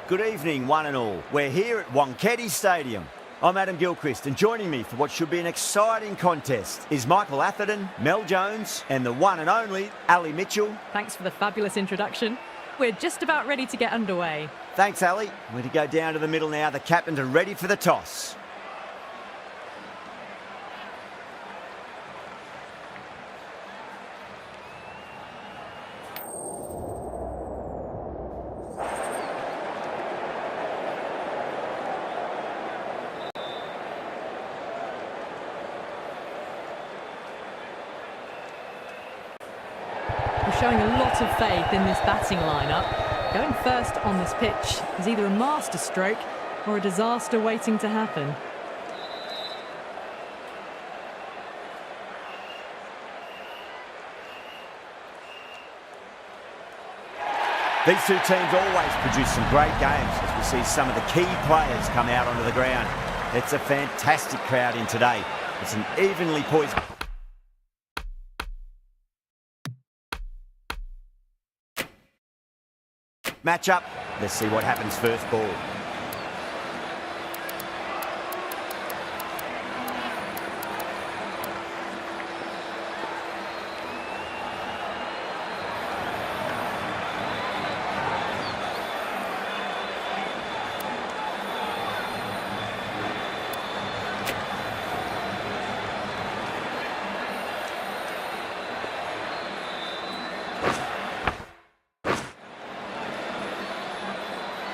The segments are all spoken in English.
Good evening, one and all. We're here at Wankhede Stadium. I'm Adam Gilchrist, and joining me for what should be an exciting contest is Michael Atherton, Mel Jones, and the one and only Ali Mitchell. Thanks for the fabulous introduction. We're just about ready to get underway. Thanks, Ali. We're to go down to the middle now. The captains are ready for the toss. Showing a lot of faith in this batting lineup. Going first on this pitch is either a masterstroke or a disaster waiting to happen. These two teams always produce some great games as we see some of the key players come out onto the ground. It's a fantastic crowd in today. It's an evenly poised match-up. Let's see what happens first ball.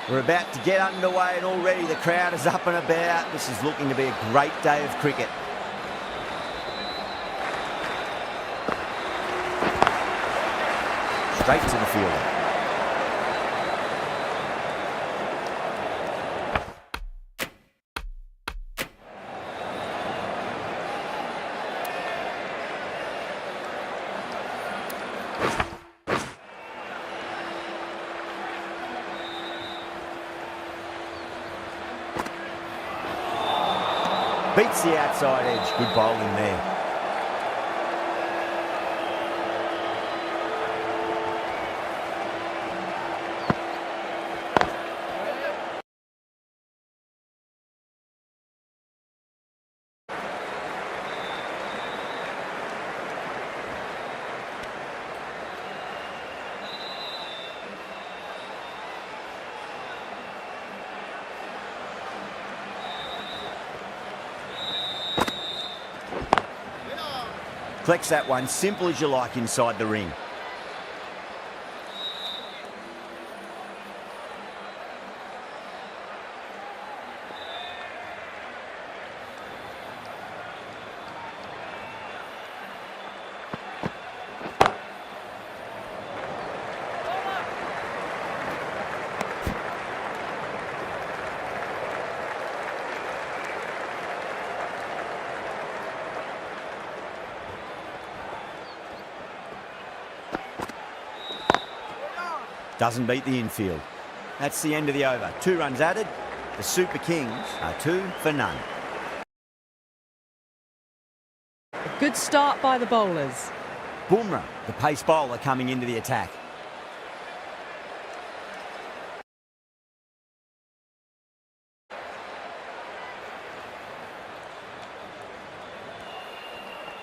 We're about to get underway and already the crowd is up and about. This is looking to be a great day of cricket. Straight to the fielder. Beats the outside edge. Good bowling there. Flex that one, simple as you like inside the ring. Doesn't beat the infield. That's the end of the over. 2 runs added. The Super Kings are 2 for none. A good start by the bowlers. Bumrah, the pace bowler, coming into the attack.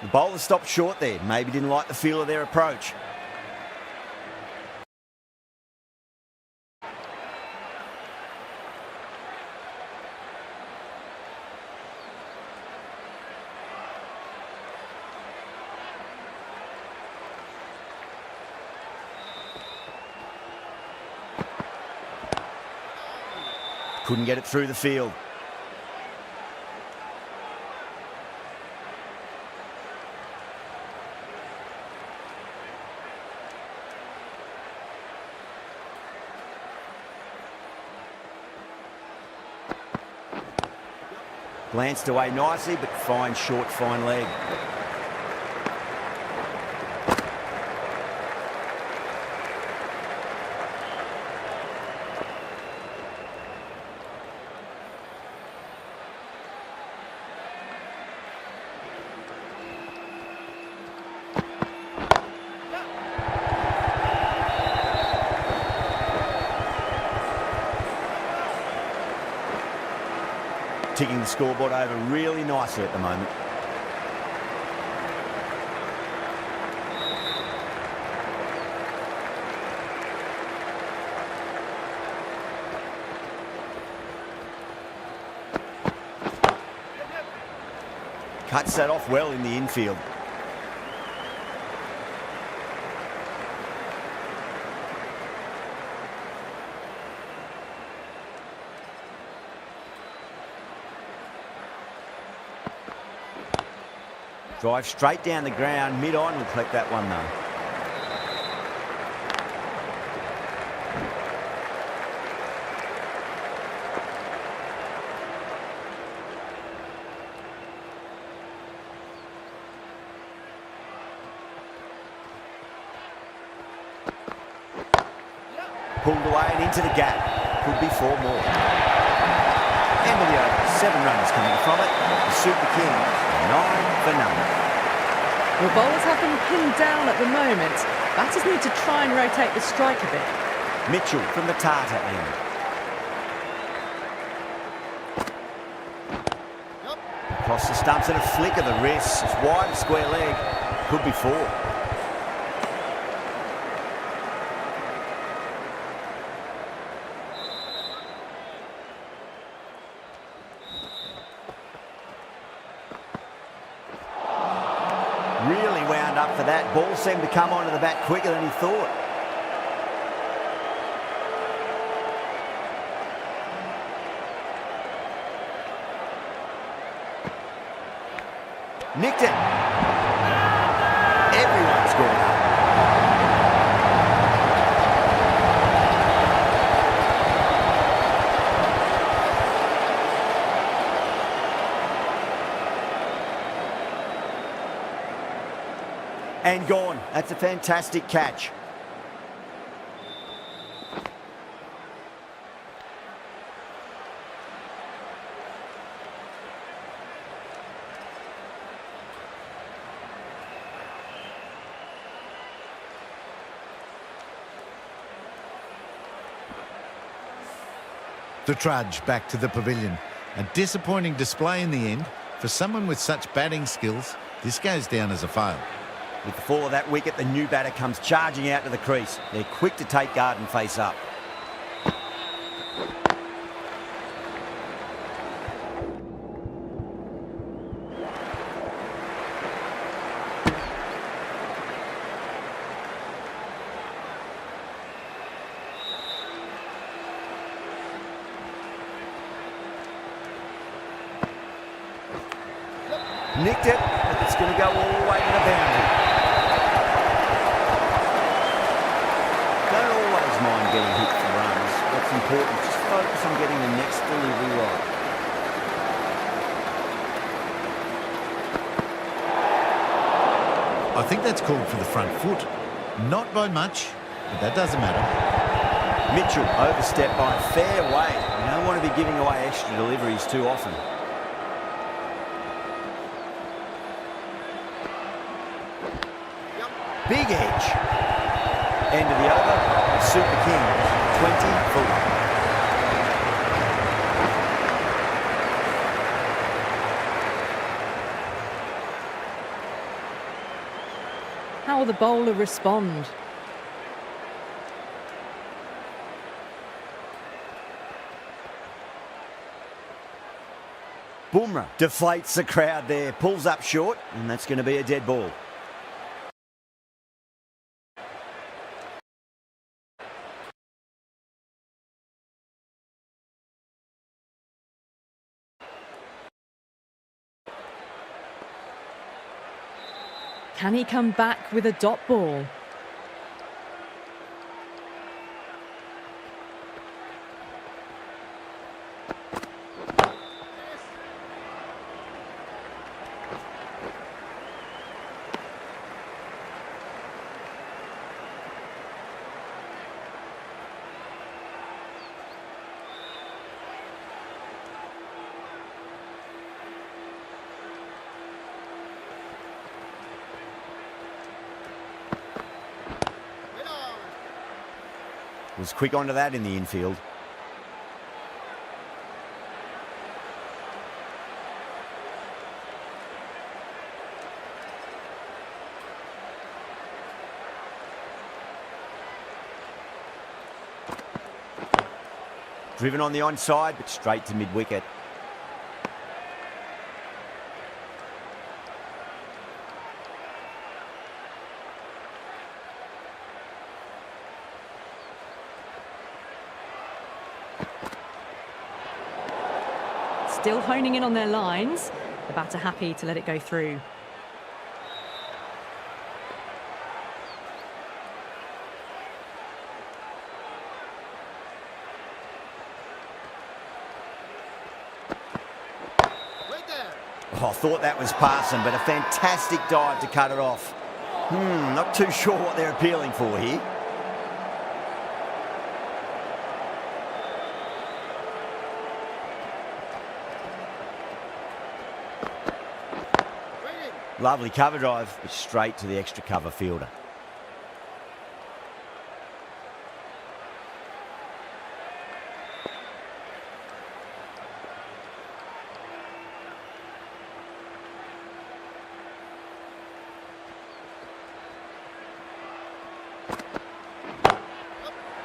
The bowler stopped short there. Maybe didn't like the feel of their approach. Couldn't get it through the field. Glanced away nicely, but fine short, fine leg. ticking the scoreboard over really nicely at the moment. Cuts that off well in the infield. Drive straight down the ground, mid-on will collect that one though. Pulled away and into the gap. Could be 4 more. End of the over. 7 runs coming from it. The Super King, 9 for none. Well, bowlers have them pinned down at the moment. Batters need to try and rotate the strike a bit. Mitchell from the Tata end. Across the stumps and a flick of the wrist. It's wide of square leg. Could be 4. Really wound up for that. Ball seemed to come onto the bat quicker than he thought. Nicked it. Everyone's gone up. And gone. That's a fantastic catch. The trudge back to the pavilion. A disappointing display in the end. For someone with such batting skills, this goes down as a fail. With the fall of that wicket, the new batter comes charging out to the crease. They're quick to take guard and face up. Nicked it, but it's going to go all the way to the boundary. Don't always mind getting hit for runs. What's important, just focus on getting the next delivery right. I think that's called for the front foot. Not by much, but that doesn't matter. Mitchell overstepped by a fair way. You don't want to be giving away extra deliveries too often. Big edge. End of the over. Super King, 20 for 1. How will the bowler respond? Bumrah deflates the crowd there, pulls up short, and that's going to be a dead ball. Can he come back with a dot ball? Was quick onto that in the infield. Driven on the onside, but straight to mid-wicket. Still honing in on their lines. The batter happy to let it go through. Oh, I thought that was passing, but a fantastic dive to cut it off. Not too sure what they're appealing for here. Lovely cover drive, but straight to the extra cover fielder.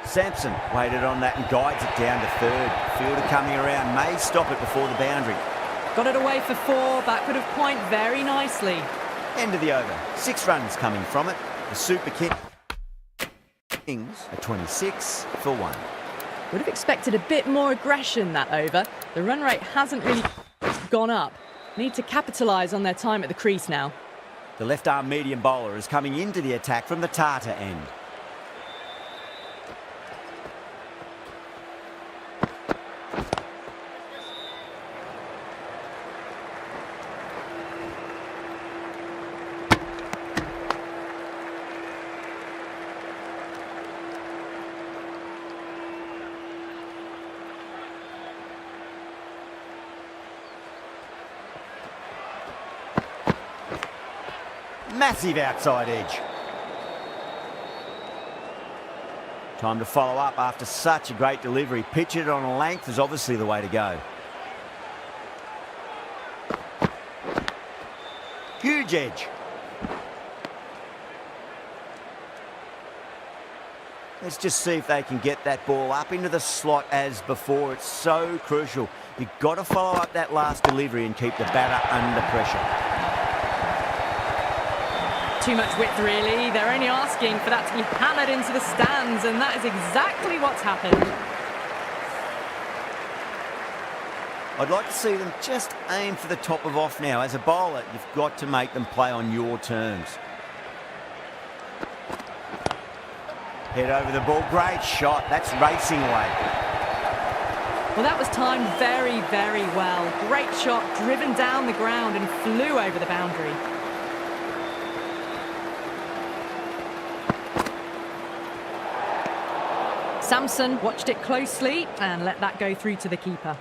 Sampson waited on that and guides it down to third. Fielder coming around, may stop it before the boundary. Got it away for 4, backward of point very nicely. End of the over. 6 runs coming from it. The Super Kings are 26 for 1. Would have expected a bit more aggression that over. The run rate hasn't really gone up. Need to capitalise on their time at the crease now. The left-arm medium bowler is coming into the attack from the Tata end. Massive outside edge. Time to follow up after such a great delivery. Pitch it on a length is obviously the way to go. Huge edge. Let's just see if they can get that ball up into the slot as before. It's so crucial. You've got to follow up that last delivery and keep the batter under pressure. Too much width, really. They're only asking for that to be hammered into the stands, and that is exactly what's happened. I'd like to see them just aim for the top of off now. As a bowler, you've got to make them play on your terms. Head over the ball. Great shot. That's racing away. Well, that was timed very, very well. Great shot, driven down the ground and flew over the boundary. Sampson watched it closely and let that go through to the keeper.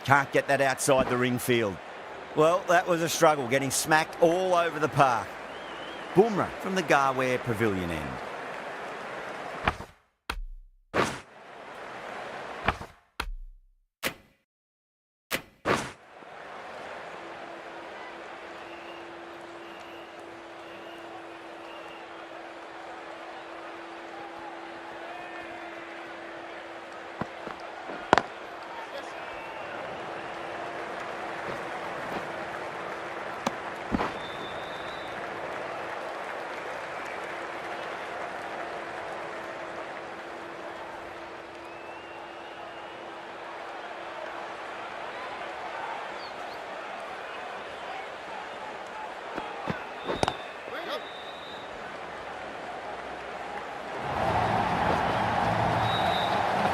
Can't get that outside the ring field. Well, that was a struggle, getting smacked all over the park. Bumrah from the Garware Pavilion end.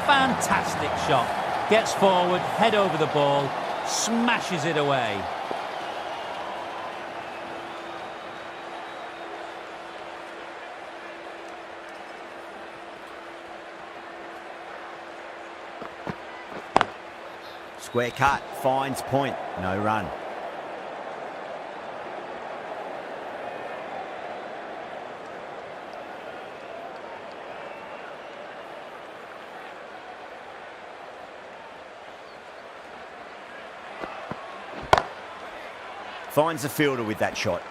Fantastic shot. Gets forward, head over the ball, smashes it away. Square cut, finds point, no run. Finds the fielder with that shot.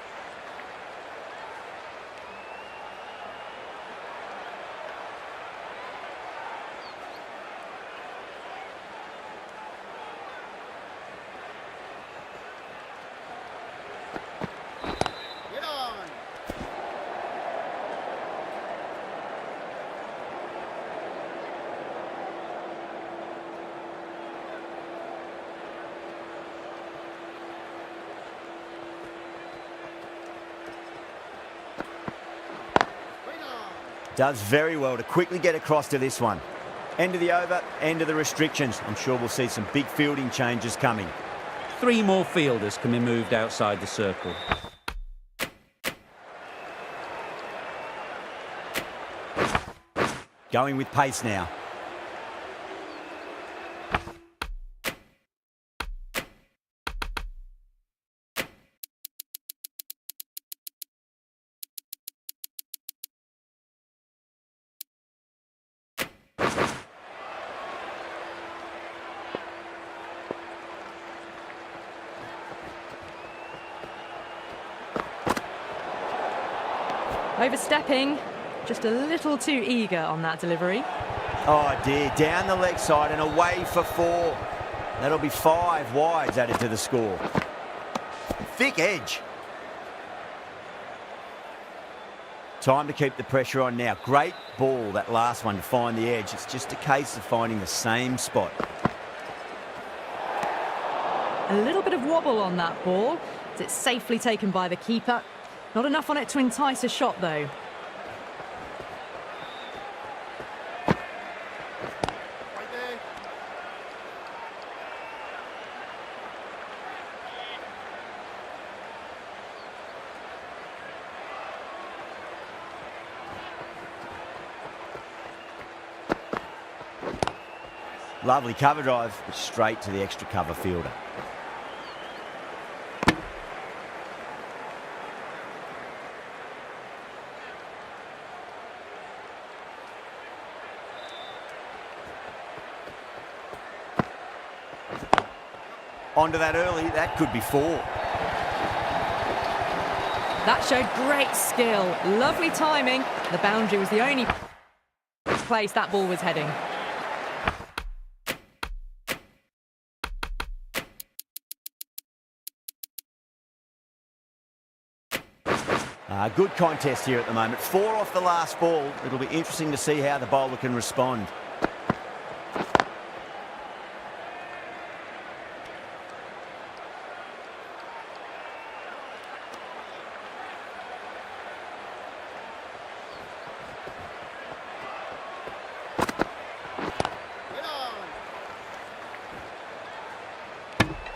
Does very well to quickly get across to this one. End of the over, end of the restrictions. I'm sure we'll see some big fielding changes coming. 3 more fielders can be moved outside the circle. Going with pace now. Overstepping, just a little too eager on that delivery. Oh dear, down the leg side and away for 4. That'll be 5 wides added to the score. Thick edge. Time to keep the pressure on now. Great ball, that last one, to find the edge. It's just a case of finding the same spot. A little bit of wobble on that ball. It's safely taken by the keeper. Not enough on it to entice a shot, though. Lovely cover drive, but straight to the extra cover fielder. Onto that early, that could be 4. That showed great skill. Lovely timing. The boundary was the only place that ball was heading. Good contest here at the moment. 4 off the last ball. It'll be interesting to see how the bowler can respond.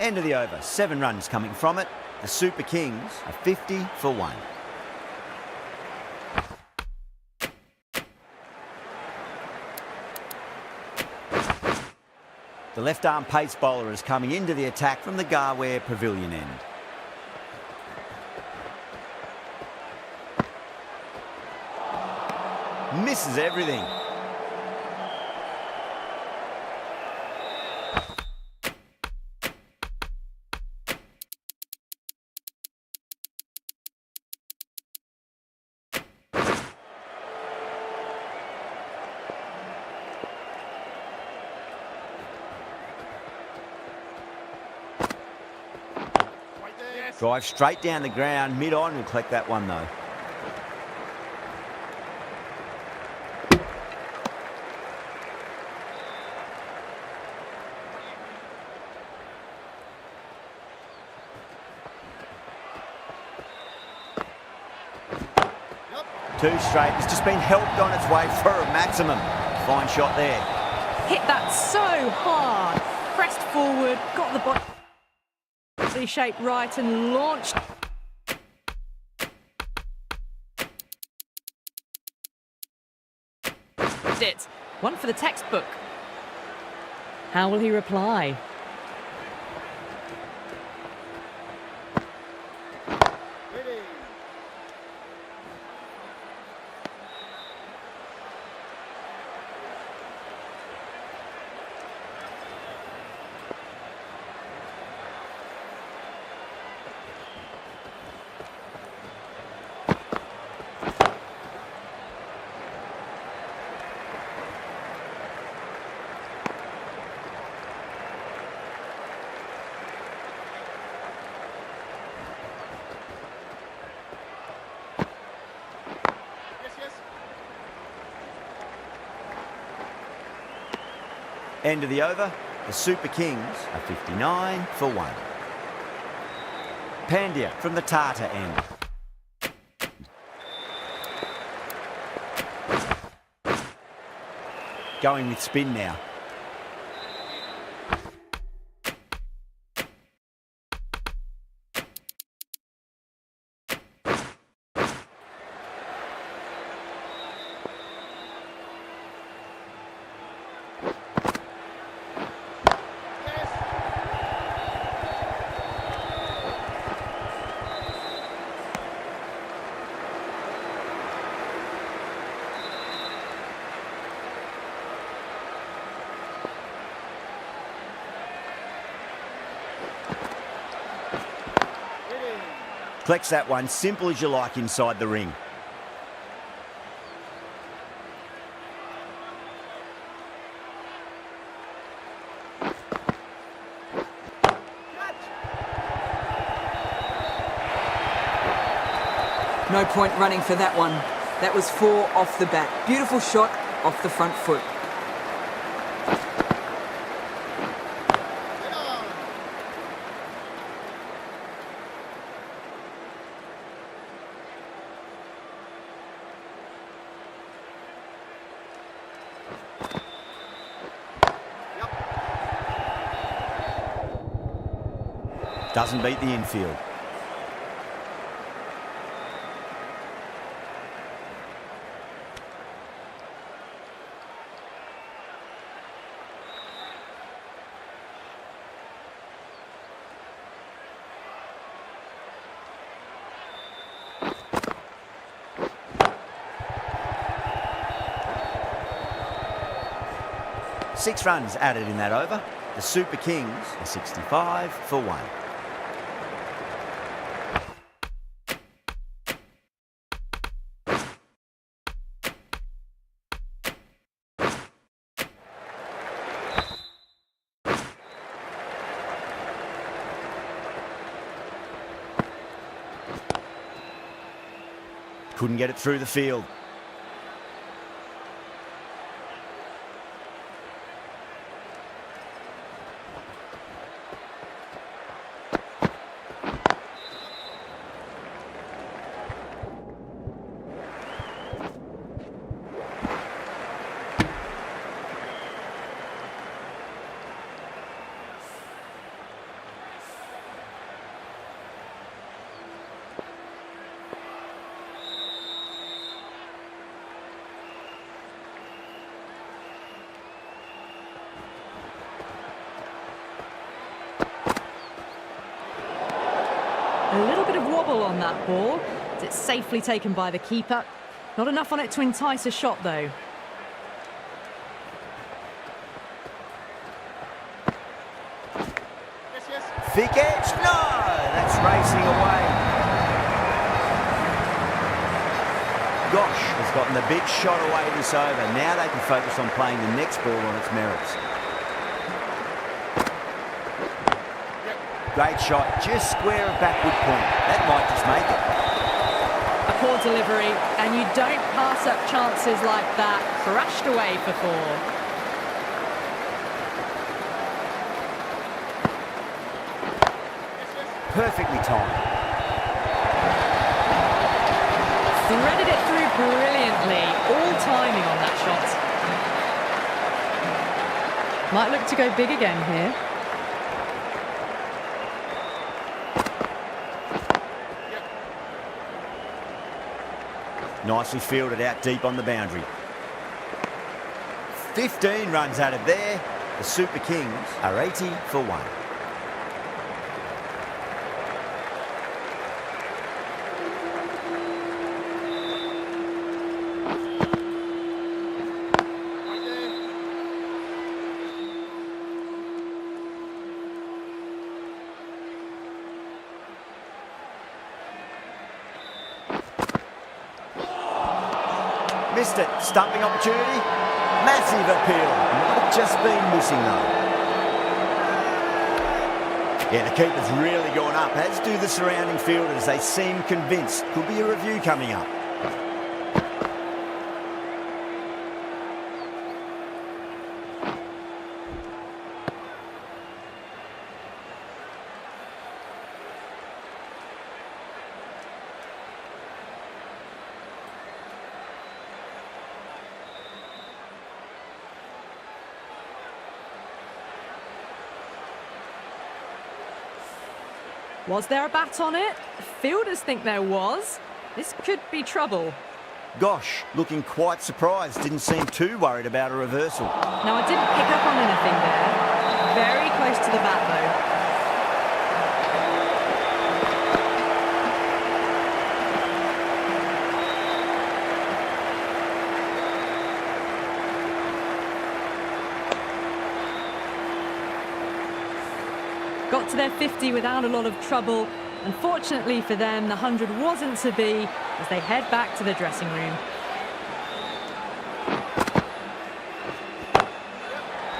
End of the over. 7 runs coming from it. The Super Kings are 50 for 1. The left-arm pace bowler is coming into the attack from the Garware Pavilion end. Misses everything. Drive straight down the ground, mid-on, will collect that one though. Two straight, it's just been helped on its way for a maximum. Fine shot there. Hit that so hard. Pressed forward, got the body shape right and launched. It. One for the textbook. How will he reply? End of the over. The Super Kings are 59 for 1. Pandya from the Tata end. going with spin now. Collects that one, simple as you like inside the ring. No point running for that one. That was 4 off the bat. Beautiful shot off the front foot. Doesn't beat the infield. Six runs added in that over. The Super Kings are 65 for 1. Couldn't get it through the field. A little bit of wobble on that ball. It's safely taken by the keeper. Not enough on it to entice a shot, though. Thick edge, no! That's racing away. Gosh has gotten the big shot away this over. Now they can focus on playing the next ball on its merits. Great shot, just square of backward point. That might just make it. A poor delivery, and you don't pass up chances like that. Crashed away for 4. Perfectly timed. Threaded it through brilliantly. All timing on that shot. Might look to go big again here. Nicely fielded out deep on the boundary. 15 runs added there. The Super Kings are 80 for 1. Missed it. Stumping opportunity. Massive appeal. Might have just been missing though. Yeah, the keeper's really gone up, as do the surrounding fielders. They seem convinced. Could be a review coming up. Was there a bat on it? Fielders think there was. This could be trouble. Gosh, looking quite surprised. Didn't seem too worried about a reversal. Now, I didn't pick up on anything there. Very close to the bat, though. Got to their 50 without a lot of trouble. Unfortunately for them, the 100 wasn't to be as they head back to the dressing room.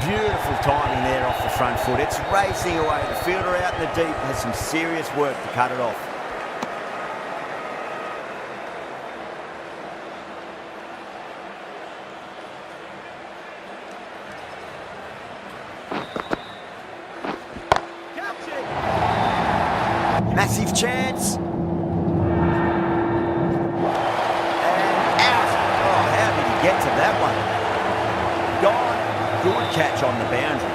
Beautiful timing there off the front foot. It's racing away. The fielder out in the deep has some serious work to cut it off. Massive chance. And out. Oh, how did he get to that one? Gone. Good catch on the boundary.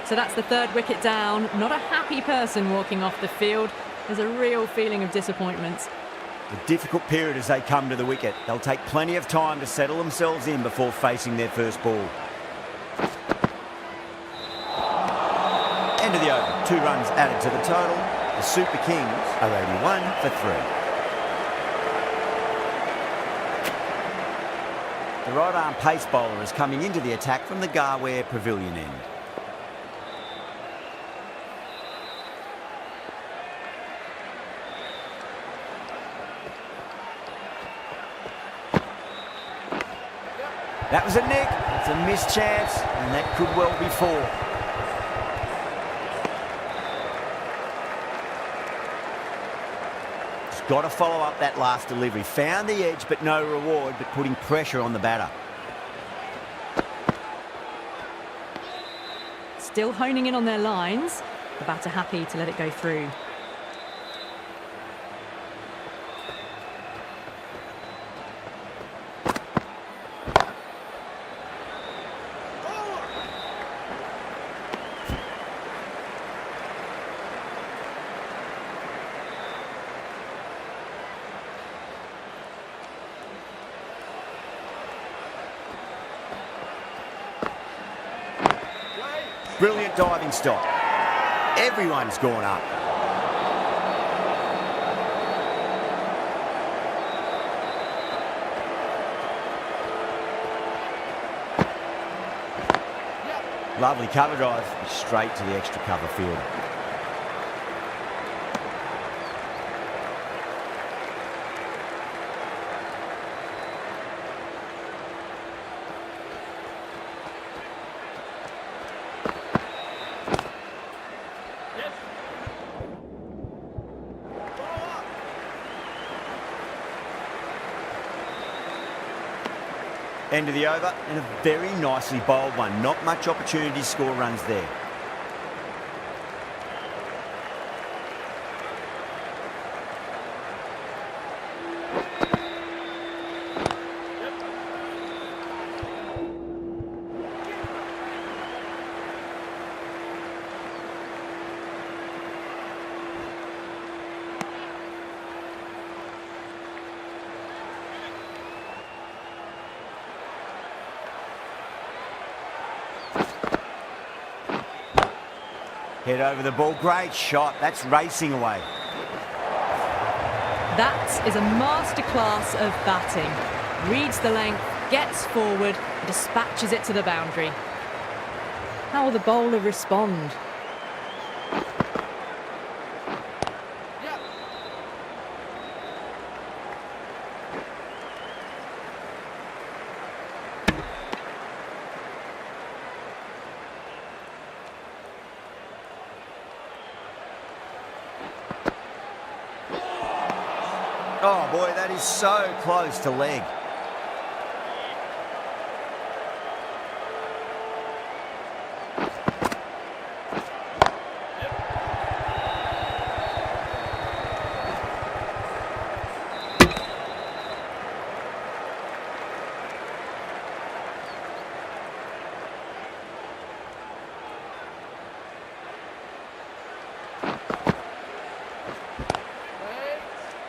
So that's the third wicket down. Not a happy person walking off the field. There's a real feeling of disappointment. A difficult period as they come to the wicket. They'll take plenty of time to settle themselves in before facing their first ball. End of the over. 2 runs added to the total. The Super Kings are 81 for 3. The right-arm pace bowler is coming into the attack from the Garware Pavilion end. That was a nick. It's a missed chance, and that could well be 4. Just got to follow up that last delivery. Found the edge, but no reward, but putting pressure on the batter. Still honing in on their lines. The batter happy to let it go through. Brilliant diving stop. Everyone's gone up. Lovely cover drive, straight to the extra cover field. End of the over, and a very nicely bowled one. Not much opportunity to score runs there. Head over the ball, great shot. That's racing away. That is a masterclass of batting. Reads the length, gets forward, dispatches it to the boundary. How will the bowler respond? Oh boy, that is so close to leg.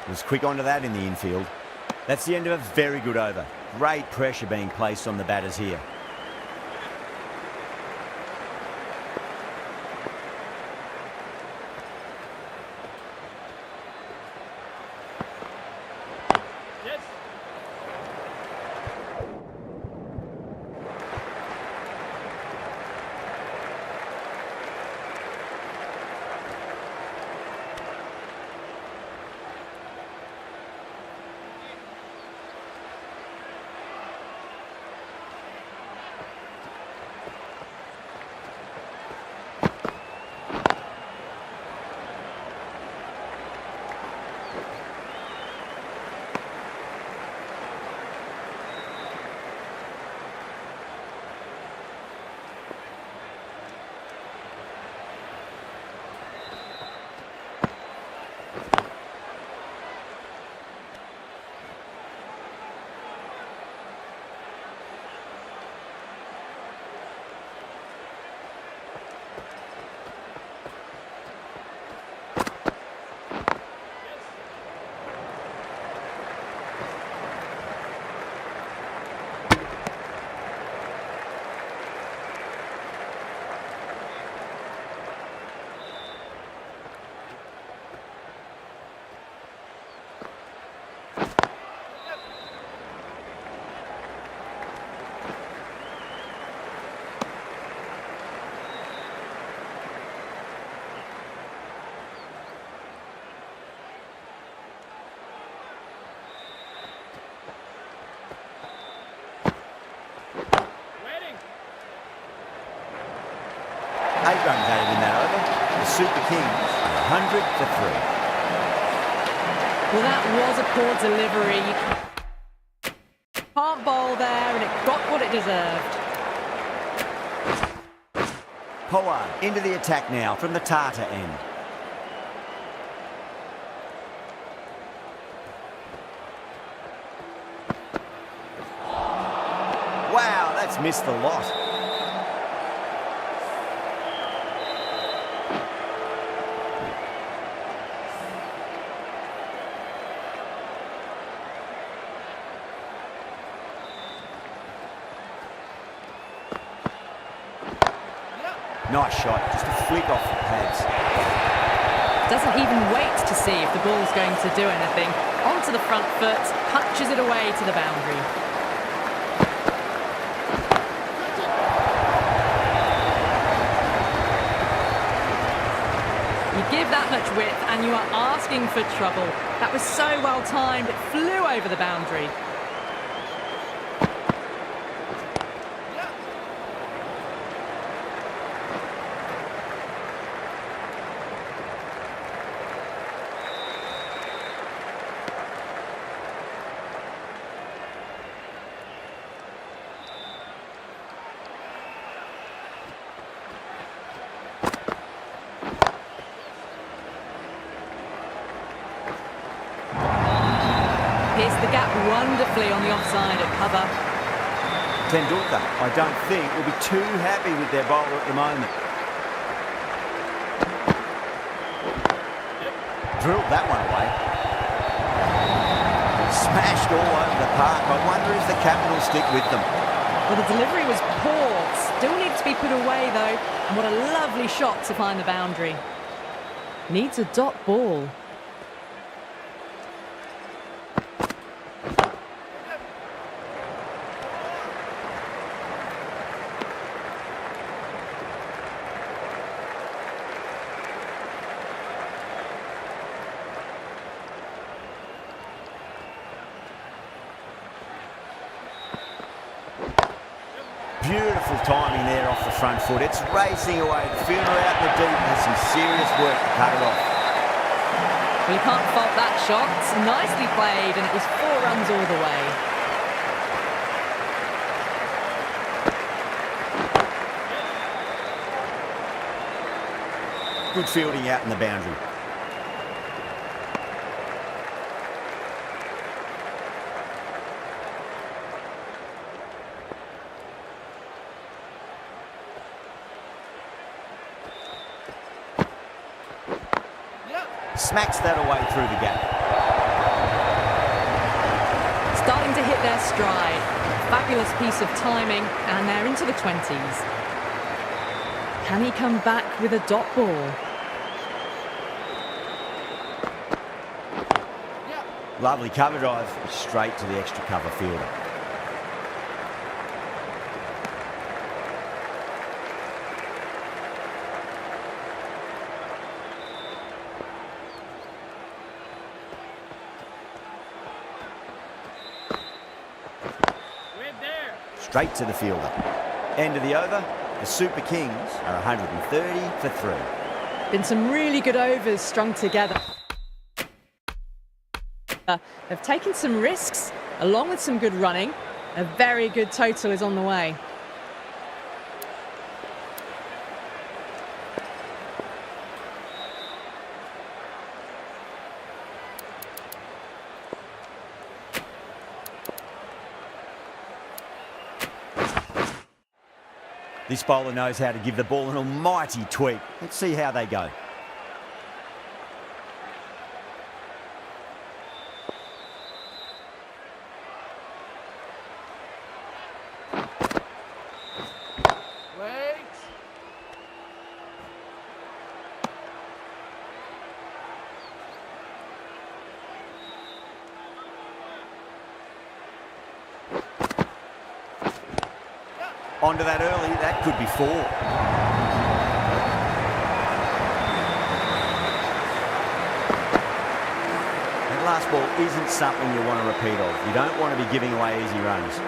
Was quick onto that in the infield. That's the end of a very good over. Great pressure being placed on the batters here. Eight runs added in that over. The Super Kings are 100 for 3. Well, that was a poor delivery. Can't bowl there, and it got what it deserved. Pollard into the attack now from the Tata end. Wow, that's missed the lot. Nice shot, just a flick off the pads. Doesn't even wait to see if the ball's going to do anything. Onto the front foot, punches it away to the boundary. You give that much width and you are asking for trouble. That was so well timed, it flew over the boundary. Pierced the gap wonderfully on the offside at cover. Tendulkar, I don't think, will be too happy with their bowler at the moment. Drilled that one away. Smashed all over the park. I wonder if the captain will stick with them. Well, the delivery was poor. Still needs to be put away, though. And what a lovely shot to find the boundary. Needs a dot ball. Beautiful timing there off the front foot. It's racing away. The fielder out in the deep has some serious work to cut it off. Well, you can't fault that shot. Nicely played, and it was 4 runs all the way. Good fielding out in the boundary. Smacks that away through the gap. starting to hit their stride. Fabulous piece of timing, and they're into the 20s. Can he come back with a dot ball? Lovely cover drive, straight to the extra cover fielder. Straight to the fielder. End of the over. The Super Kings are 130 for 3. Been some really good overs strung together. They've taken some risks, along with some good running. A very good total is on the way. This bowler knows how to give the ball an almighty tweak. Let's see how they go. Onto that early, that could be 4. That last ball isn't something you want to repeat of. You don't want to be giving away easy runs.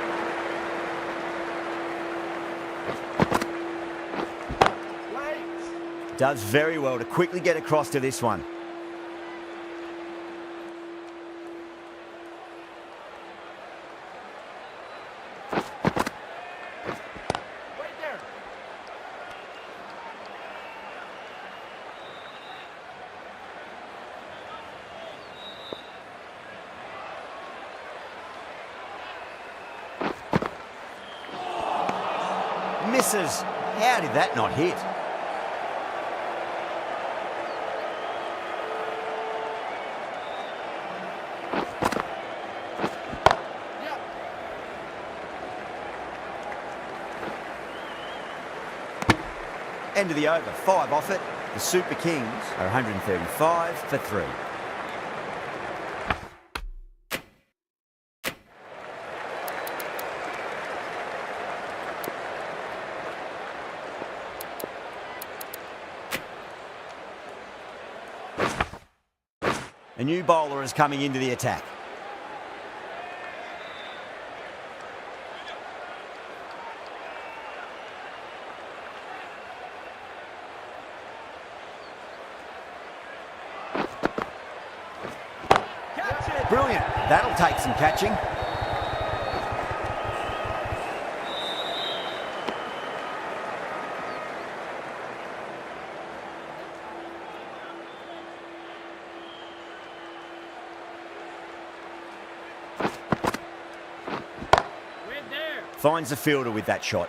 Does very well to quickly get across to this one. Misses. How did that not hit? End of the over. 5 off it. The Super Kings are 135 for 3. A new bowler is coming into the attack. Brilliant. That'll take some catching. Finds the fielder with that shot.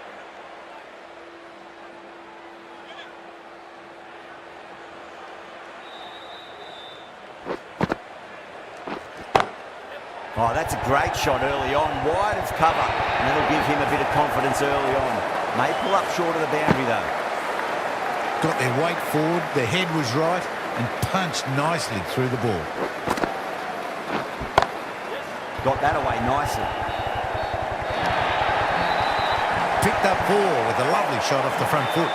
Oh, that's a great shot early on, wide of cover, and that'll give him a bit of confidence early on. May pull up short of the boundary though. Got their weight forward, their head was right, and punched nicely through the ball. Got that away nicely. Picked up 4 with a lovely shot off the front foot.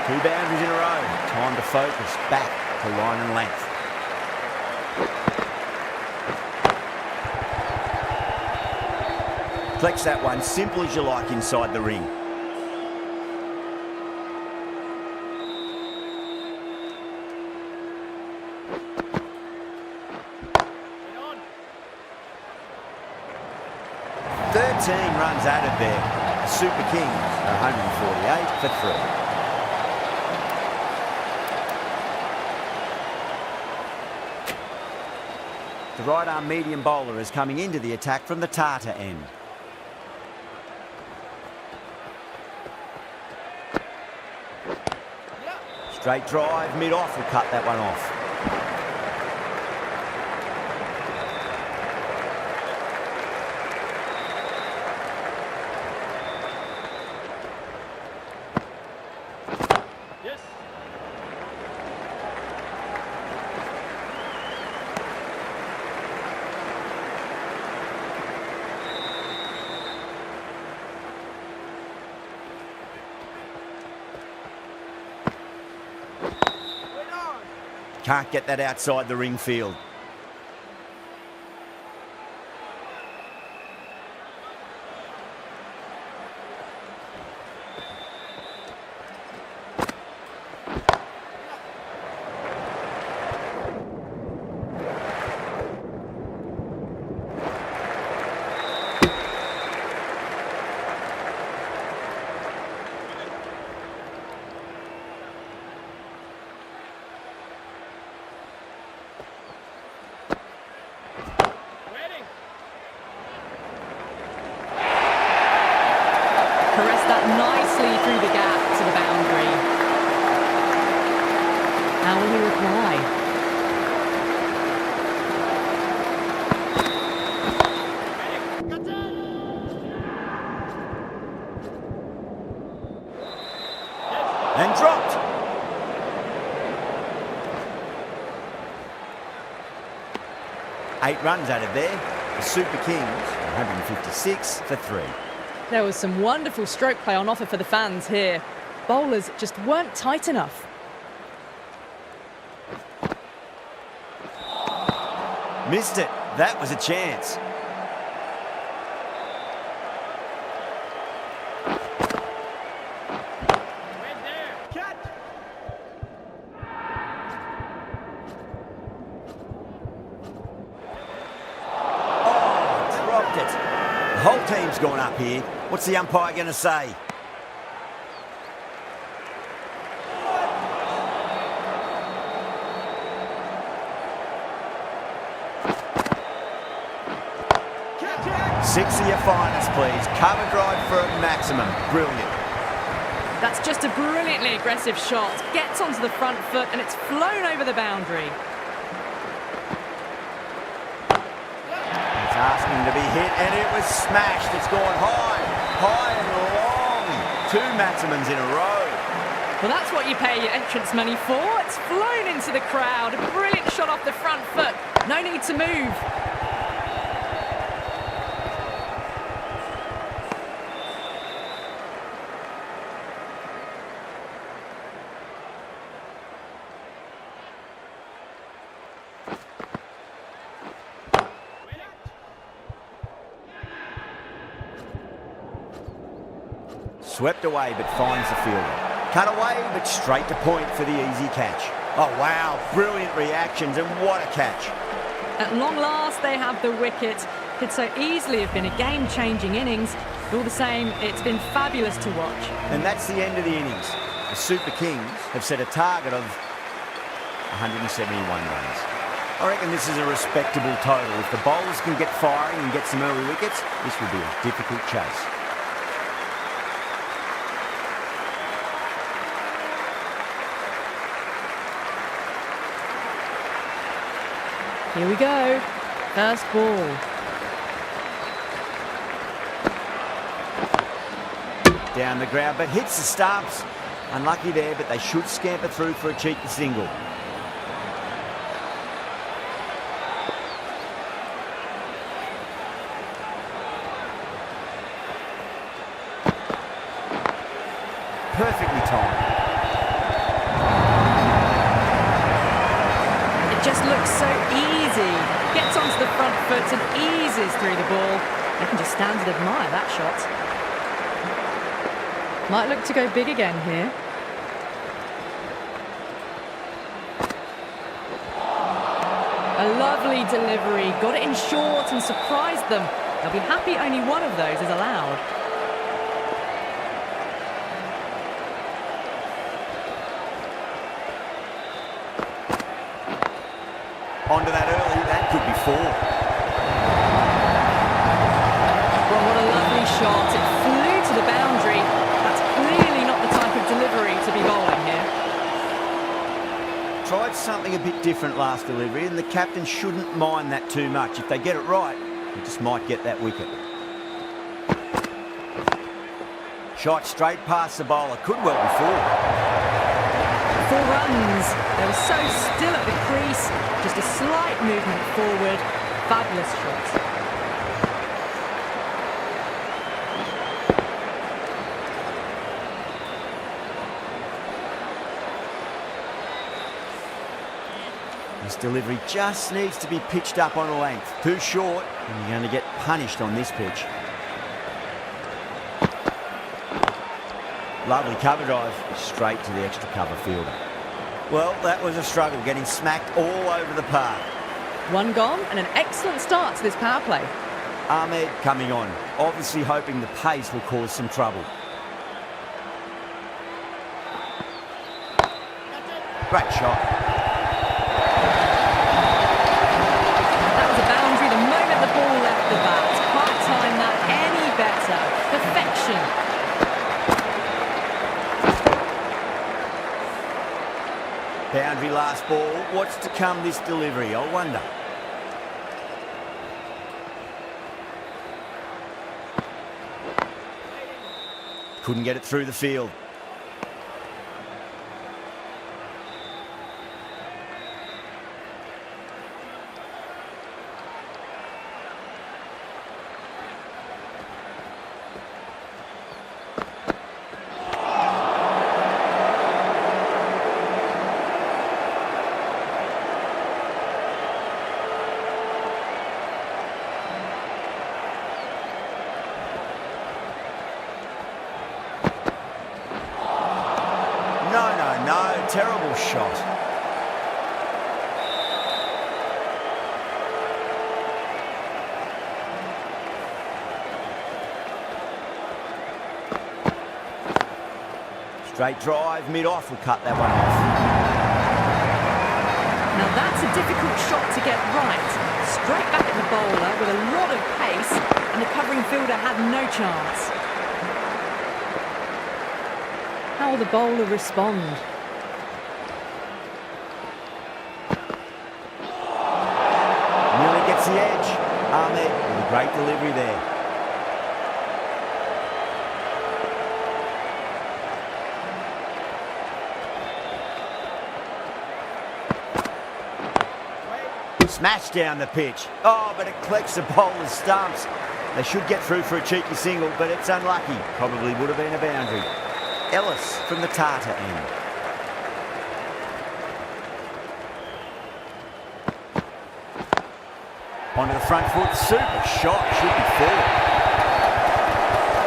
2 boundaries in a row. Time to focus back to line and length. Flex that one, simple as you like inside the ring. Runs added there. The Super Kings are 148 for 3. The right arm medium bowler is coming into the attack from the Tata end. Straight drive, mid-off will cut that one off. Can't get that outside the ring field. Caressed that nicely through the gap to the boundary. How will he reply? And dropped. Eight runs added there. The Super Kings, 156 for 3. There was some wonderful stroke play on offer for the fans here. Bowlers just weren't tight enough. Missed it. That was a chance. Oh, dropped it. The whole team's gone up here. What's the umpire going to say? Six of your finest, please. Cover drive for a maximum. Brilliant. That's just a brilliantly aggressive shot. Gets onto the front foot and it's flown over the boundary. It's asking to be hit and it was smashed. It's gone high, high and long. 2 maximums in a row. Well, that's what you pay your entrance money for. It's flown into the crowd. A brilliant shot off the front foot. No need to move. Swept away but finds the fielder. Cut away but straight to point for the easy catch. Oh wow, brilliant reactions and what a catch. At long last, they have the wicket. Could so easily have been a game-changing innings. But all the same, it's been fabulous to watch. And that's the end of the innings. The Super Kings have set a target of 171 runs. I reckon this is a respectable total. If the bowlers can get firing and get some early wickets, this will be a difficult chase. Here we go. First ball. Down the ground, but hits the stumps. Unlucky there, but they should scamper through for a cheeky single. Perfectly timed. It just looks so easy. Gets onto the front foot and eases through the ball. You can just stand and admire that shot. Might look to go big again here. A lovely delivery. Got it in short and surprised them. They'll be happy only one of those is allowed. Onto that early, that could be 4. Well, what a lovely shot. It flew to the boundary. That's clearly not the type of delivery to be bowling here. Tried something a bit different last delivery, and the captain shouldn't mind that too much. If they get it right, they just might get that wicket. Shot straight past the bowler. Could well be 4. 4 runs. They were so still at the crease. Just a slight movement forward. Fabulous shot. delivery just needs to be pitched up on a length. Too short, and you're going to get punished on this pitch. Lovely cover drive, straight to the extra cover fielder. Well, that was a struggle, getting smacked all over the park. One gone and an excellent start to this power play. Ahmed coming on, obviously hoping the pace will cause some trouble. Great shot. That was a boundary the moment the ball left the bat. Can't time that any better. Perfection. Boundary last ball. What's to come this delivery, I wonder. Couldn't get it through the field. No, terrible shot. Straight drive, mid-off, will cut that one off. Now that's a difficult shot to get right. Straight back at the bowler with a lot of pace, and the covering fielder had no chance. How will the bowler respond? Nearly gets the edge. Ahmed with a great delivery there. Smashed down the pitch. Oh, but it collects the bowler's stumps. They should get through for a cheeky single, but it's unlucky. Probably would have been a boundary. Ellis from the Tata end. Onto the front foot. Super shot. Should be forward.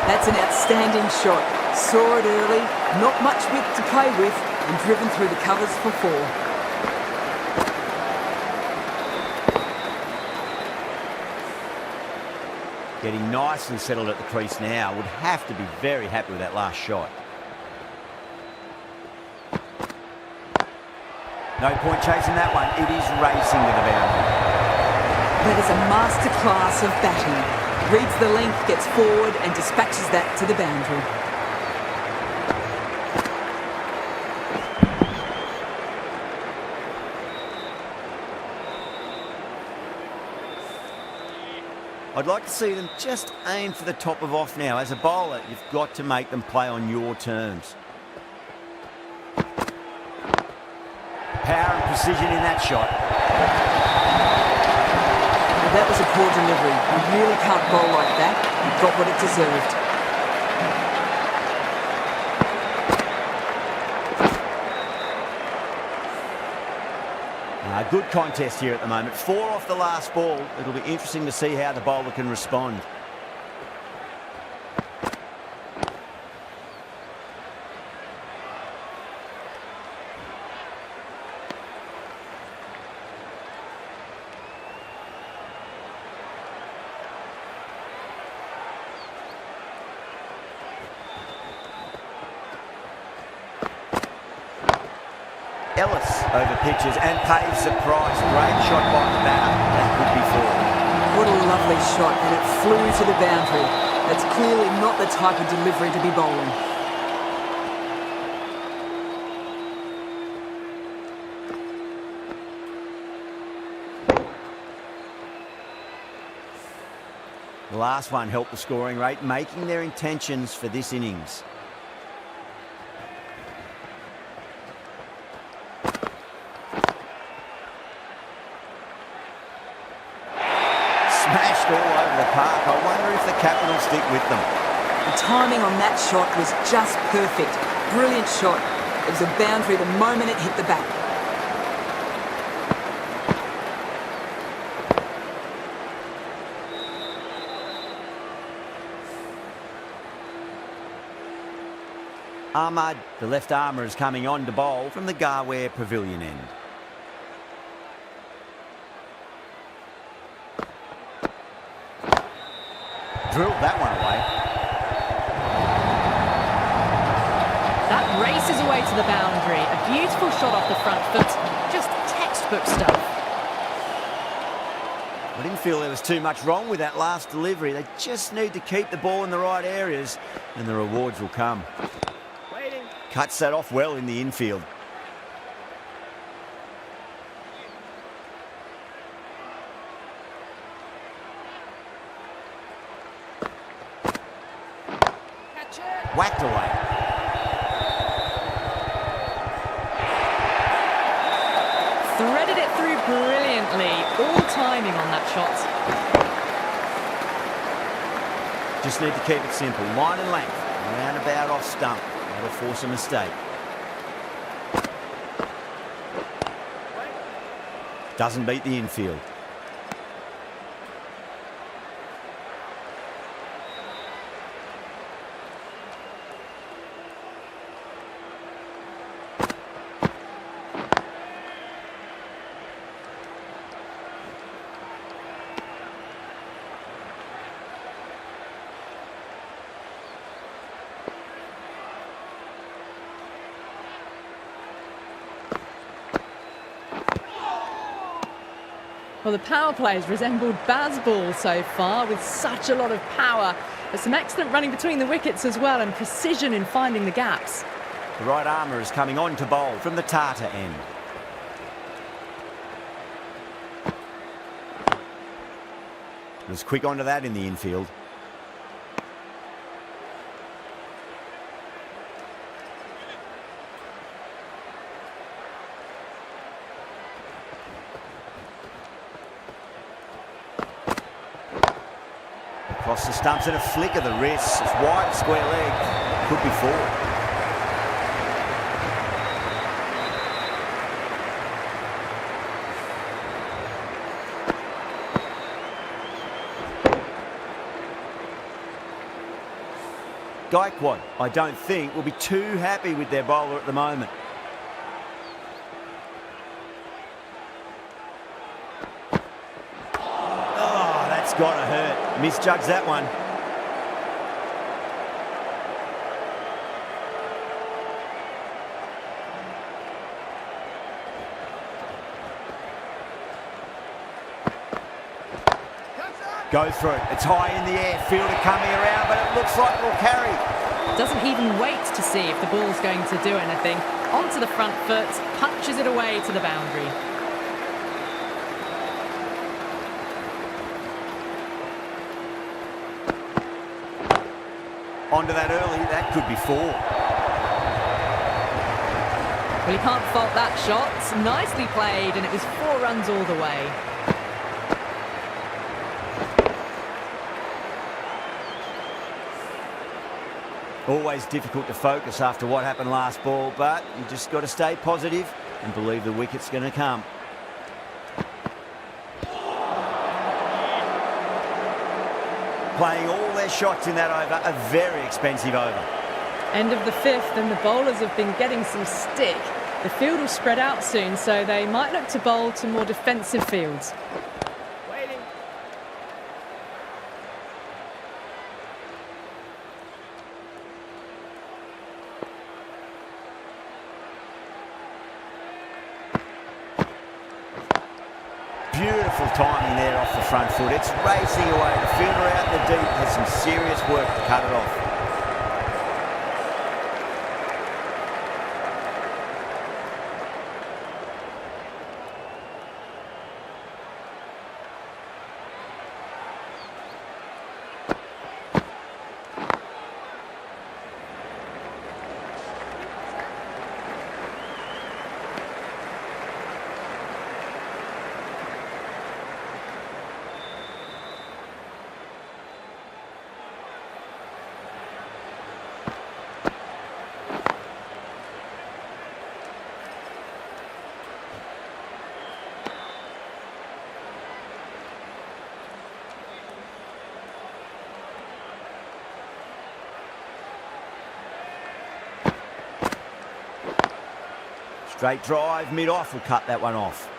That's an outstanding shot. Saw it early, not much width to play with, and driven through the covers for four. Getting nice and settled at the crease now. Would have to be very happy with that last shot. No point chasing that one. It is racing to the boundary. That is a masterclass of batting. Reads the length, gets forward and dispatches that to the boundary. I'd like to see them just aim for the top of off now. As a bowler, you've got to make them play on your terms. Power and precision in that shot. Well, that was a poor delivery. You really can't bowl like that. It got what it deserved. Good contest here at the moment. 4 off the last ball. It'll be interesting to see how the bowler can respond. Ellis over pitches and pays the price. Great shot by the batter. That could be four. What a lovely shot, and it flew to the boundary. That's clearly not the type of delivery to be bowling. The last one helped the scoring rate, making their intentions for this innings. Smashed all over the park. I wonder if the captain will stick with them. The timing on that shot was just perfect. Brilliant shot. It was a boundary the moment it hit the bat. Ahmad, the left armour, is coming on to bowl from the Garware Pavilion end. Drilled that one away. That races away to the boundary. A beautiful shot off the front foot. Just textbook stuff. I didn't feel there was too much wrong with that last delivery. They just need to keep the ball in the right areas and the rewards will come. Cuts that off well in the infield. Whacked away. Threaded it through brilliantly. All timing on that shot. Just need to keep it simple. Line and length. Round about off stump. That'll force a mistake. Doesn't beat the infield. Well, the power play has resembled baseball so far with such a lot of power. There's some excellent running between the wickets as well and precision in finding the gaps. The right armour is coming on to bowl from the Tata end. Was quick onto that in the infield. Across the stumps and a flick of the wrist. It's wide, square leg. Could be four. Gaikwad, I don't think, will be too happy with their bowler at the moment. Oh, that's got to hurt. Misjudged that one. Goes through. It's high in the air. Fielder coming around, but it looks like it'll carry. Doesn't even wait to see if the ball's going to do anything. Onto the front foot, punches it away to the boundary. Onto that early. That could be four. Well, you can't fault that shot. Nicely played, and it was 4 runs all the way. Always difficult to focus after what happened last ball, but you just got to stay positive and believe the wicket's going to come. Playing all their shots in that over, a very expensive over. End of the 5th, and the bowlers have been getting some stick. The field will spread out soon, so they might look to bowl to more defensive fields. Beautiful timing there off the front foot. It's racing away. The fielder out in the deep has some serious work to cut it off. Straight drive, mid-off will cut that one off.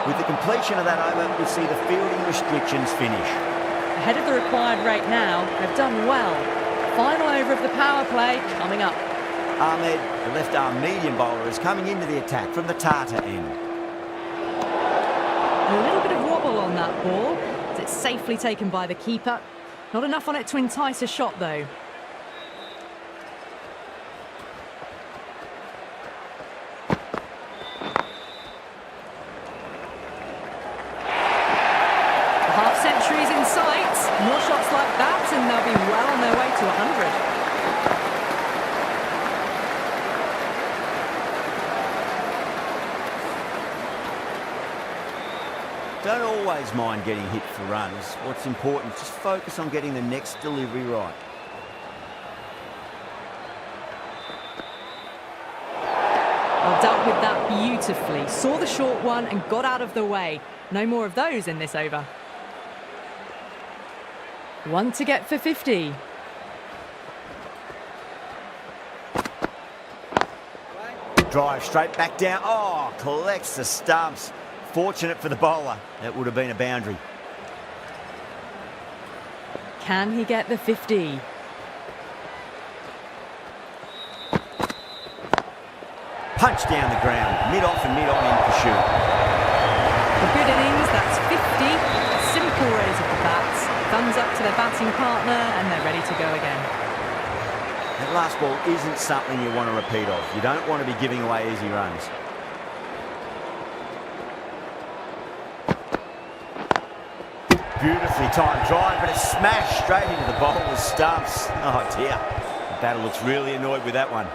With the completion of that over, we see the fielding restrictions finish. Ahead of the required rate now, they've done well. Final over of the power play coming up. Ahmed, the left-arm medium bowler, is coming into the attack from the Tata end. A little bit of wobble on that ball, as it's safely taken by the keeper. Not enough on it to entice a shot, though. The half-century's in sight. More shots like that, and they'll be well on their way to 100. Don't always mind getting hit for runs. What's important, just focus on getting the next delivery right. Well, dealt with that beautifully. Saw the short one and got out of the way. No more of those in this over. One to get for 50. Drive straight back down. Oh, collects the stumps. Fortunate for the bowler. That would have been a boundary. Can he get the 50? Punch down the ground. Mid-off and mid-on in pursuit. A good innings, that's 50. Simple raise of the bats. Thumbs up to their batting partner and they're ready to go again. That last ball isn't something you want to repeat of. You don't want to be giving away easy runs. Beautifully timed drive, but it's smashed straight into the bowler's stumps. Oh dear, the batter looks really annoyed with that one.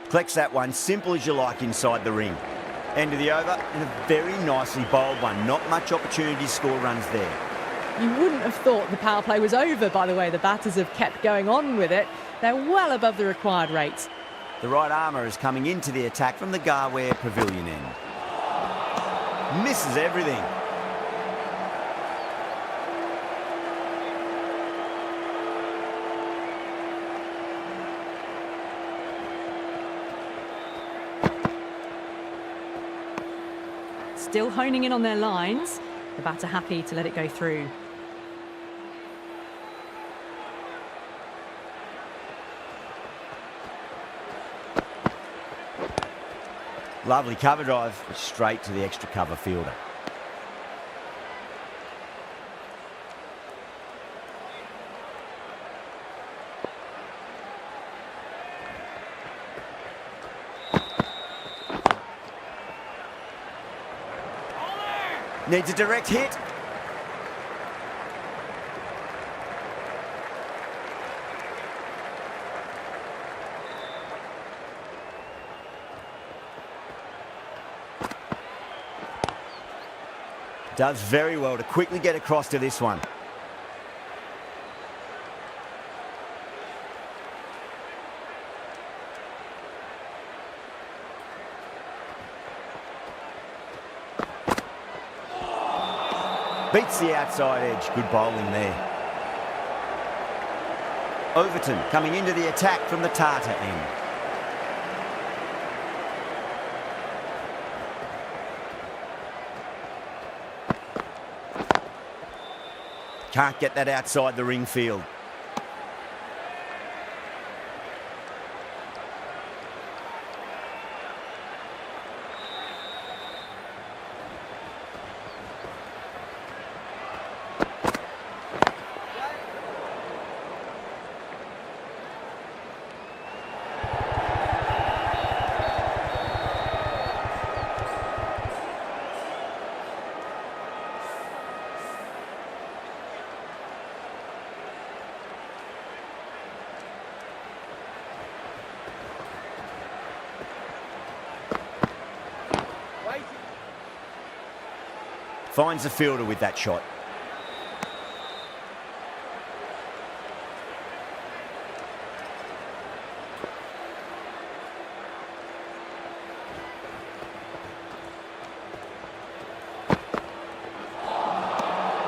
Collects that one, simple as you like inside the ring. End of the over, and a very nicely bowled one. Not much opportunity to score runs there. You wouldn't have thought the power play was over by the way the batters have kept going on with it. They're well above the required rate. The right armour is coming into the attack from the Garware Pavilion end. Misses everything. Still honing in on their lines. The batter happy to let it go through. Lovely cover drive, straight to the extra cover fielder. Needs a direct hit. Does very well to quickly get across to this one. Beats the outside edge. Good bowling there. Overton coming into the attack from the Tata end. Can't get that outside the ring field. Finds the fielder with that shot.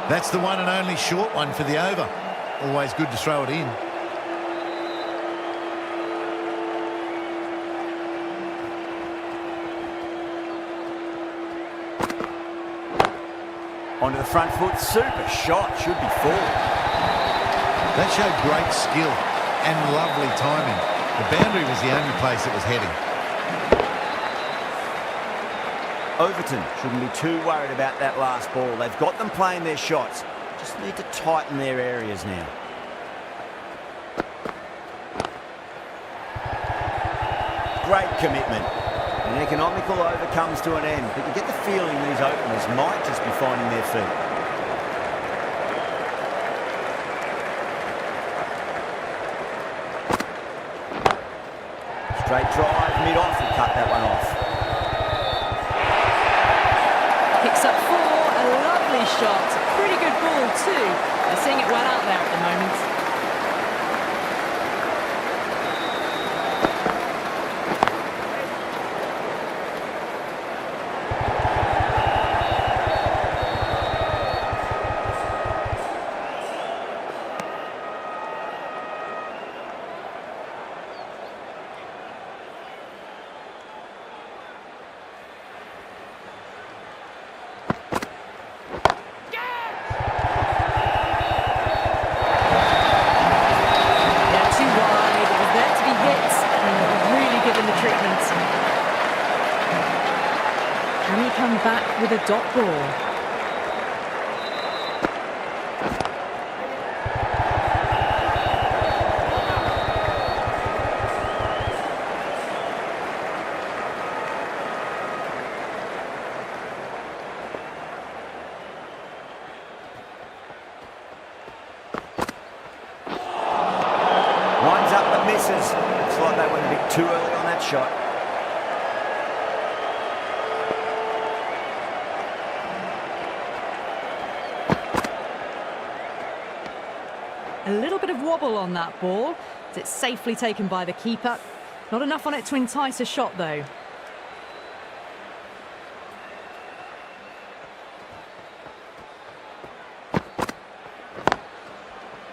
That's the one and only short one for the over. Always good to throw it in. Onto the front foot, super shot, should be forward. That showed great skill and lovely timing. The boundary was the only place it was heading. Overton shouldn't be too worried about that last ball. They've got them playing their shots. Just need to tighten their areas now. Great commitment. An economical over comes to an end, but you get the feeling these openers might just be finding their feet. Straight drive, mid-off, and cut that one off. Picks up 4, a lovely shot. Pretty good ball too. They're seeing it well out there at the moment. Can he come back with a dot ball? Winds up but misses. Looks like they went a bit too early on that shot. A little bit of wobble on that ball. It's safely taken by the keeper. Not enough on it to entice a shot, though.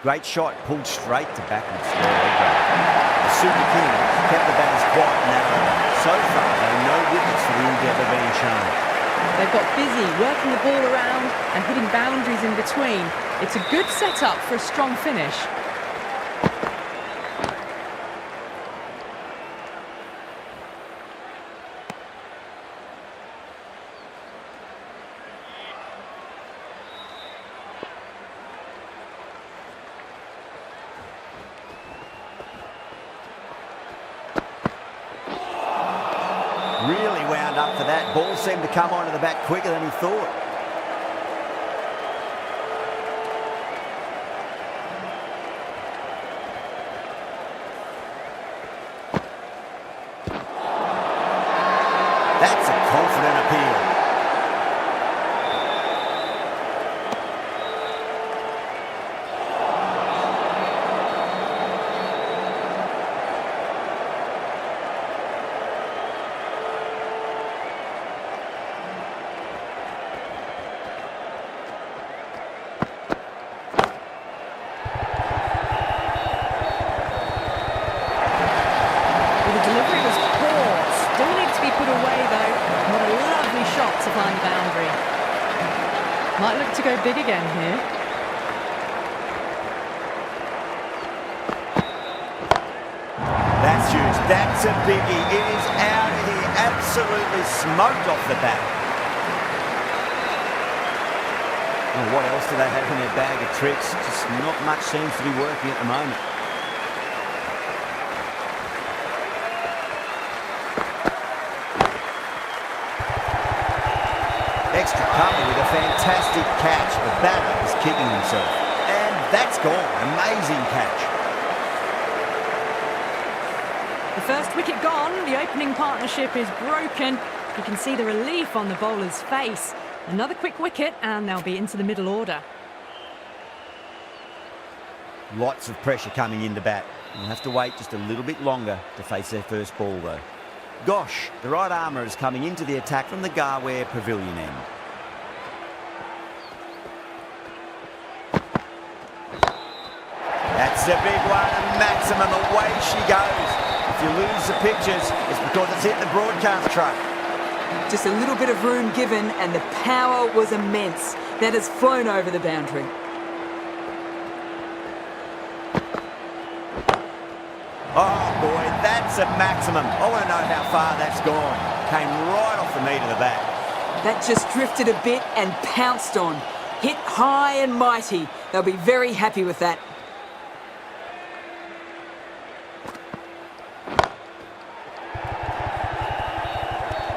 Great shot, pulled straight to backward square. The Super Kings kept the batters quite narrow. So far, there are no wickets for the endeavour being shown. They've got busy working the ball around and hitting boundaries in between. It's a good setup for a strong finish. Really wound up for that. Ball seemed to come onto the bat quicker than he thought. That's a confident appeal. Supplying the boundary. Might look to go big again here. That's huge. That's a biggie. It is out of here. Absolutely smoked off the bat. Oh, what else do they have in their bag of tricks? Just not much seems to be working at the moment. Extra cover with a fantastic catch. The batter is kicking himself. And that's gone. Amazing catch. The first wicket gone. The opening partnership is broken. You can see the relief on the bowler's face. Another quick wicket and they'll be into the middle order. Lots of pressure coming in to bat. They'll have to wait just a little bit longer to face their first ball though. Gosh, the right armour is coming into the attack from the Garware Pavilion end. That's a big one, and Maximum, away she goes. If you lose the pictures, it's because it's hit the broadcast truck. Just a little bit of room given and the power was immense. That has flown over the boundary. Oh boy, that's a Maximum. I want to know how far that's gone. Came right off the meat of the bat. That just drifted a bit and pounced on. Hit high and mighty. They'll be very happy with that.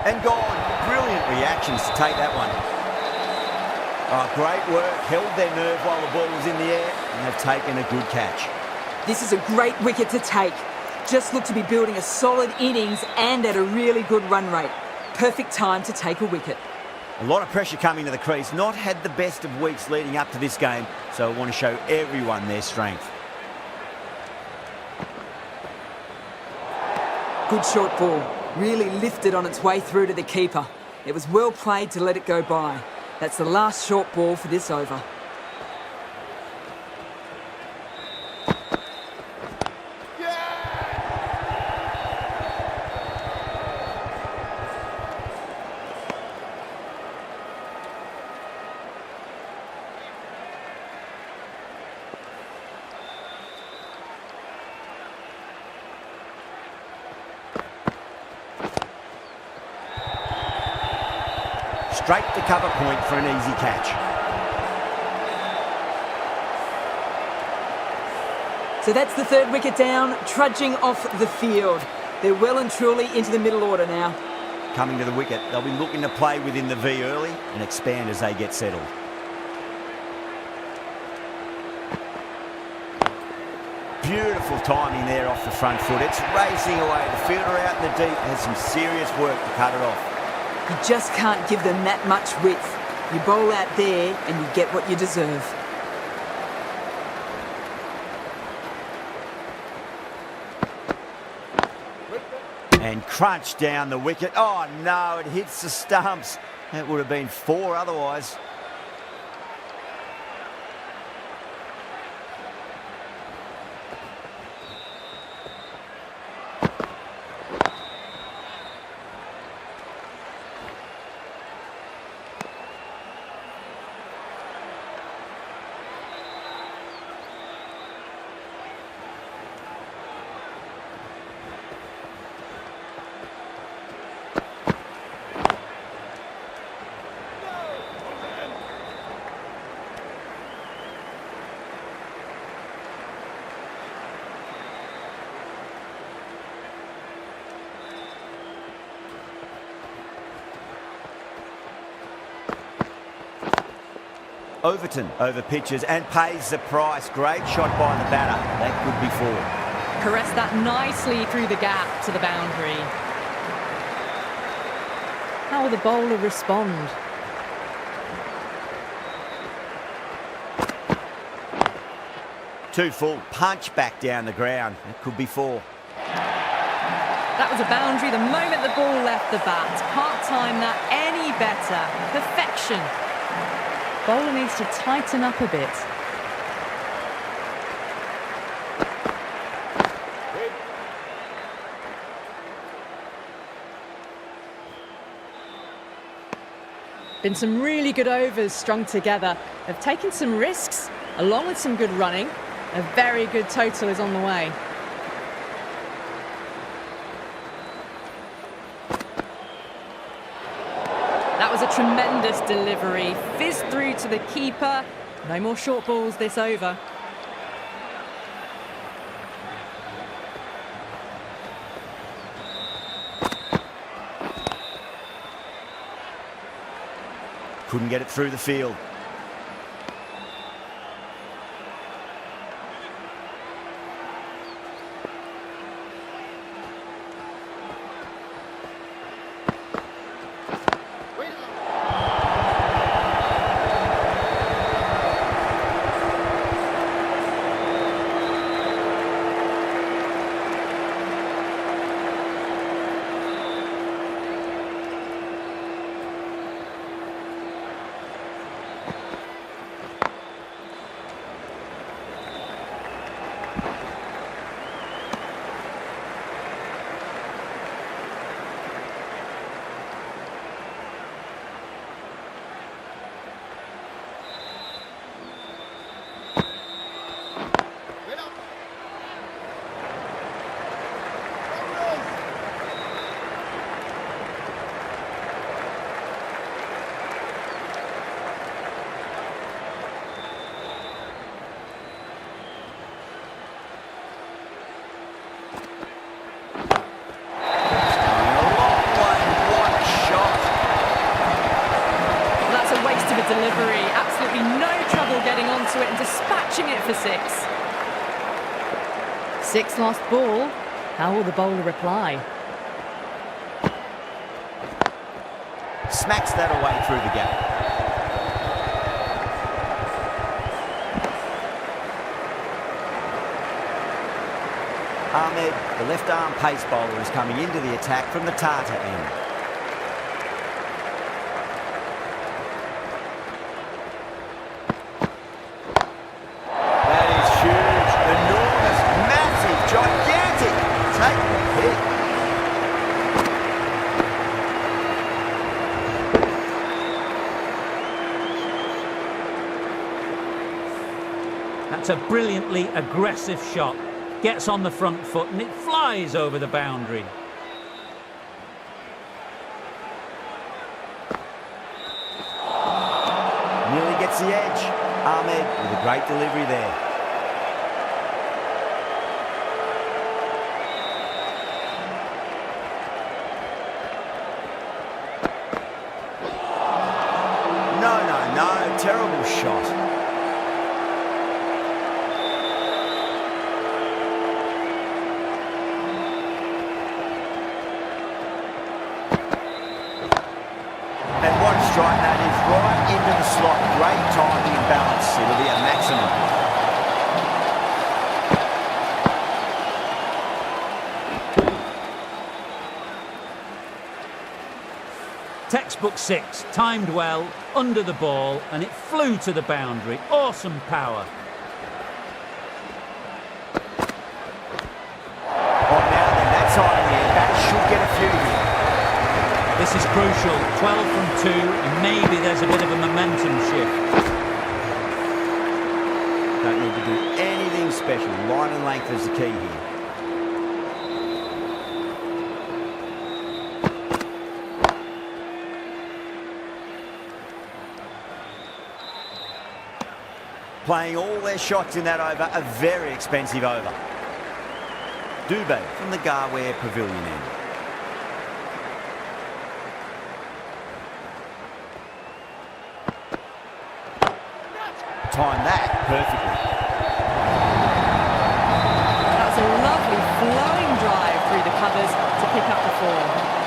And gone. Brilliant reactions to take that one. Oh, great work. Held their nerve while the ball was in the air and have taken a good catch. This is a great wicket to take. Just look to be building a solid innings and at a really good run rate. Perfect time to take a wicket. A lot of pressure coming to the crease. Not had the best of weeks leading up to this game, so I want to show everyone their strength. Good short ball. Really lifted on its way through to the keeper. It was well played to let it go by. That's the last short ball for this over. Straight to cover point for an easy catch. So that's the third wicket down, trudging off the field. They're well and truly into the middle order now. Coming to the wicket, they'll be looking to play within the V early and expand as they get settled. Beautiful timing there off the front foot. It's racing away. The fielder out in the deep has some serious work to cut it off. You just can't give them that much width. You bowl out there and you get what you deserve. And crunch down the wicket. Oh no, it hits the stumps. That would have been 4 otherwise. Overton over pitches and pays the price. Great shot by the batter. That could be 4. Caressed that nicely through the gap to the boundary. How will the bowler respond? Too full. Punch back down the ground. That could be 4. That was a boundary the moment the ball left the bat. Can't time that any better. Perfection. Bowler needs to tighten up a bit. Been some really good overs strung together. They've taken some risks, along with some good running. A very good total is on the way. That was a tremendous delivery. Fizzed through to the keeper. No more short balls this over. Couldn't get it through the field. 6 lost ball. How will the bowler reply? Smacks that away through the gap. Ahmed, the left-arm pace bowler, is coming into the attack from the Tata end. That is huge, enormous, massive, gigantic. Take the hit. That's a brilliantly aggressive shot. Gets on the front foot and it flies over the boundary. Nearly gets the edge. Ahmed with a great delivery there. No, terrible shot. And what a strike that is, right into the slot. Great timing and balance. It'll be a maximum. Textbook 6, timed well, under the ball, and it flew to the boundary. Awesome power. Oh, now then, that's on there. That should get a few here. This is crucial. 12 from 2, and maybe there's a bit of a momentum shift. Don't need to do anything special. Line and length is the key here. Playing all their shots in that over, a very expensive over. Dubé from the Garware Pavilion end. Timed that perfectly. That's a lovely flowing drive through the covers to pick up the 4.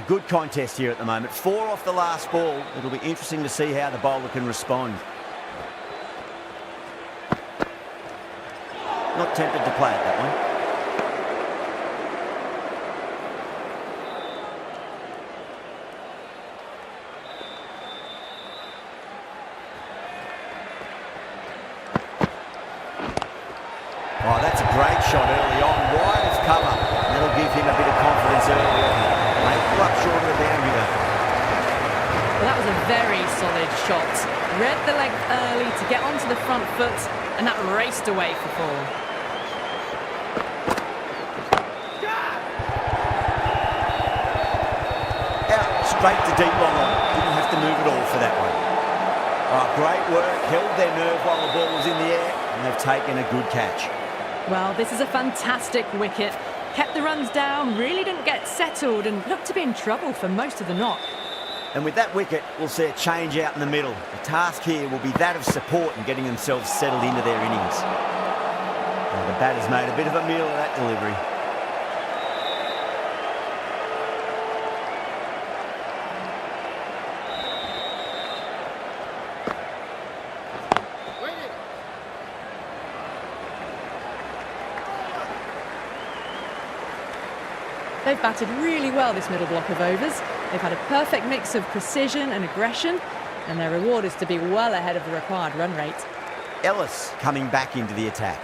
Good contest here at the moment. 4 off the last ball. It'll be interesting to see how the bowler can respond. Not tempted to play at that one. Oh, that's a great shot early on. Wide of cover. That'll give him a bit of confidence early on. Up short of the boundary though. Well, that was a very solid shot. Read the length early to get onto the front foot, and that raced away for 4. Out, straight to deep long on. Didn't have to move at all for that one. Oh, great work. Held their nerve while the ball was in the air, and they've taken a good catch. Well, this is a fantastic wicket. Kept the runs down, really didn't get settled and looked to be in trouble for most of the knock. And with that wicket, we'll see a change out in the middle. The task here will be that of support and getting themselves settled into their innings. And the batter's made a bit of a meal of that delivery. They've batted really well this middle block of overs. They've had a perfect mix of precision and aggression, and their reward is to be well ahead of the required run rate. Ellis coming back into the attack.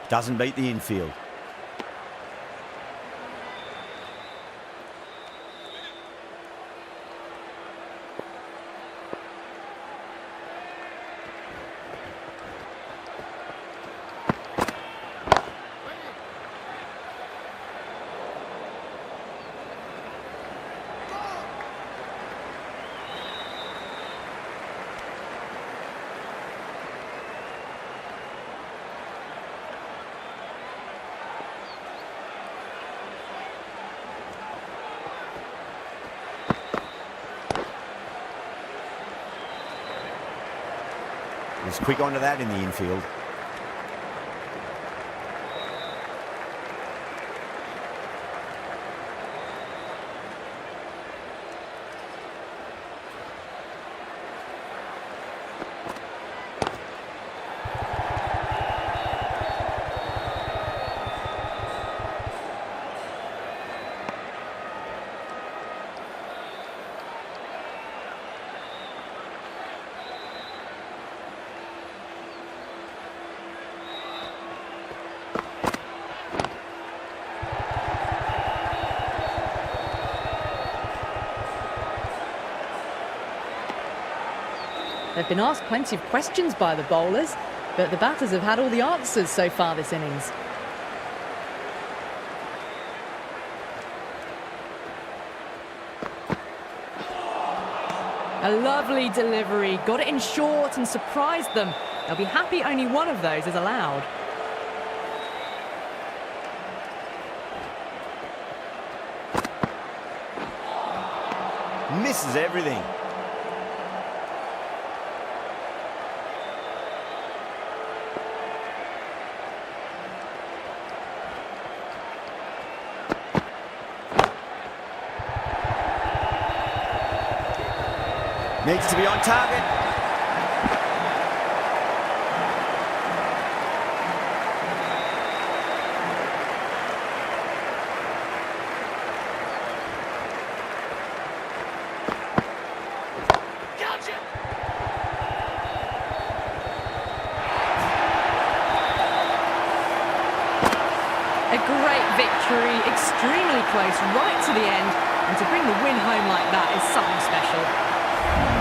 Doesn't beat the infield. He's quick onto that in the infield. They've been asked plenty of questions by the bowlers, but the batters have had all the answers so far this innings. A lovely delivery, got it in short and surprised them. They'll be happy only one of those is allowed. Misses everything. Needs to be on target. A great victory, extremely close right to the end, and to bring the win home like that is something special.